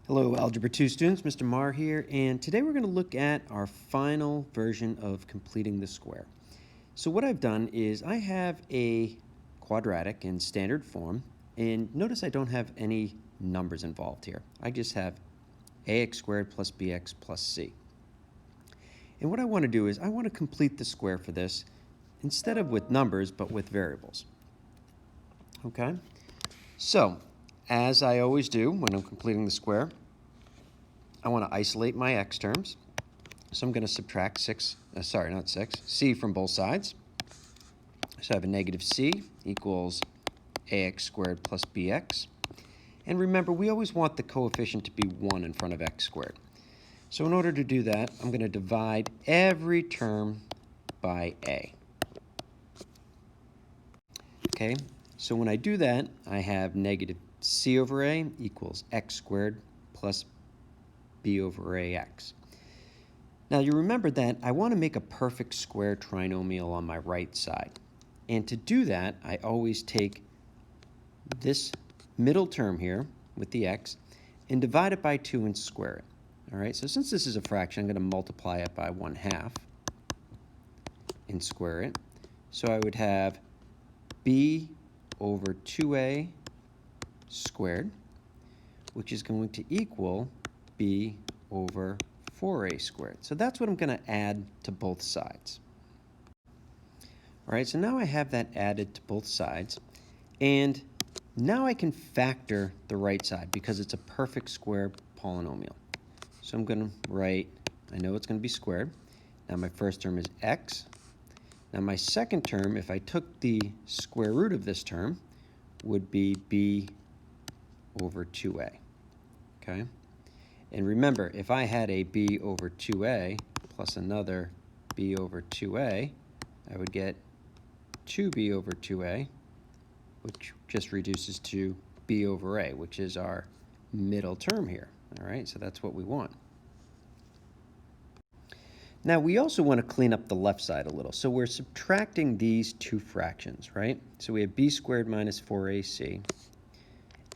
Hello, Algebra 2 students, Mr. Marr here, and today we're going to look at our final version of completing the square. So what I've done is I have a quadratic in standard form, and notice I don't have any numbers involved here. I just have ax squared plus bx plus c. And what I want to do is I want to complete the square for this instead of with numbers, but with variables. Okay? So, as I always do when I'm completing the square, I want to isolate my x terms. So I'm going to subtract c from both sides. So I have a negative c equals ax squared plus bx. And remember, we always want the coefficient to be 1 in front of x squared. So in order to do that, I'm going to divide every term by a. Okay, so when I do that, I have negative c over a equals x squared plus b over ax. Now you remember that I want to make a perfect square trinomial on my right side. And to do that, I always take this middle term here with the x and divide it by 2 and square it. All right, so since this is a fraction, I'm going to multiply it by 1/2 and square it. So I would have b over 2a squared, which is going to equal b over 4a squared. So that's what I'm going to add to both sides. All right, so now I have that added to both sides, and now I can factor the right side because it's a perfect square polynomial. So I'm going to write, I know it's going to be squared. Now my first term is x. Now my second term, if I took the square root of this term, would be b over 2a, okay? And remember, if I had a b over 2a plus another b over 2a, I would get 2b over 2a, which just reduces to b over a, which is our middle term here. All right, so that's what we want. Now, we also want to clean up the left side a little. So we're subtracting these two fractions, right? So we have b squared minus 4ac,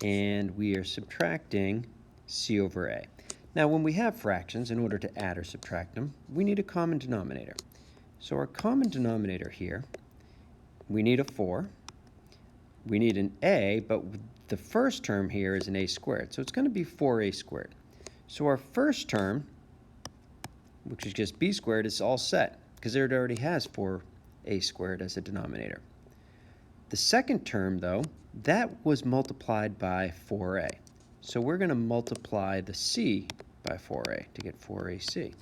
and we are subtracting c over a. Now, when we have fractions, in order to add or subtract them, we need a common denominator. So our common denominator here, we need a 4. We need an a, but the first term here is an a squared. So it's going to be 4a squared. So our first term, which is just b squared, is all set because it already has 4a squared as a denominator. The second term, though, that was multiplied by 4a. So we're going to multiply the c by 4a to get 4ac.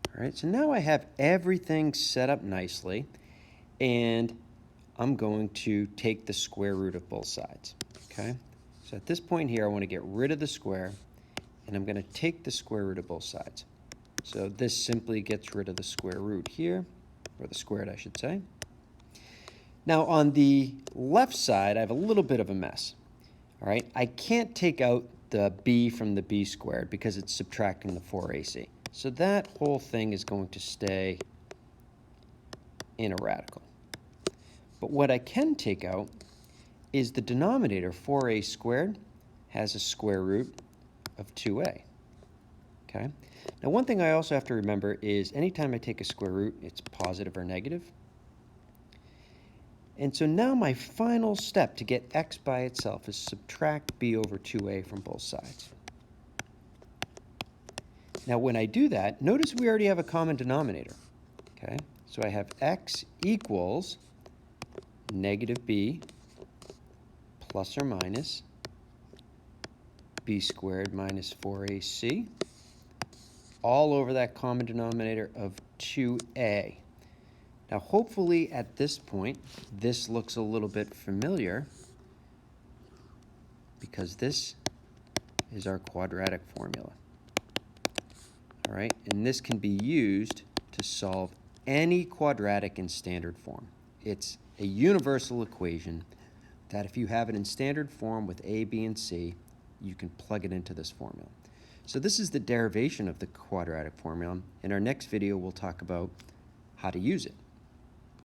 All right, so now I have everything set up nicely, and I'm going to take the square root of both sides, okay? So at this point here, I want to get rid of the square, and I'm going to take the square root of both sides. So this simply gets rid of the square root here, or the squared, I should say. Now on the left side, I have a little bit of a mess. All right, I can't take out the b from the b squared because it's subtracting the 4ac. So that whole thing is going to stay in a radical. But what I can take out is the denominator, 4a squared, has a square root of 2a. Okay? Now one thing I also have to remember is anytime I take a square root, it's positive or negative. And so now my final step to get x by itself is subtract b over 2a from both sides. Now when I do that, notice we already have a common denominator. Okay? So I have x equals negative b plus or minus b squared minus 4ac all over that common denominator of 2a. Now hopefully at this point this looks a little bit familiar because this is our quadratic formula. All right, and this can be used to solve any quadratic in standard form. It's a universal equation that if you have it in standard form with a, b, and c, you can plug it into this formula. So this is the derivation of the quadratic formula. In our next video, we'll talk about how to use it.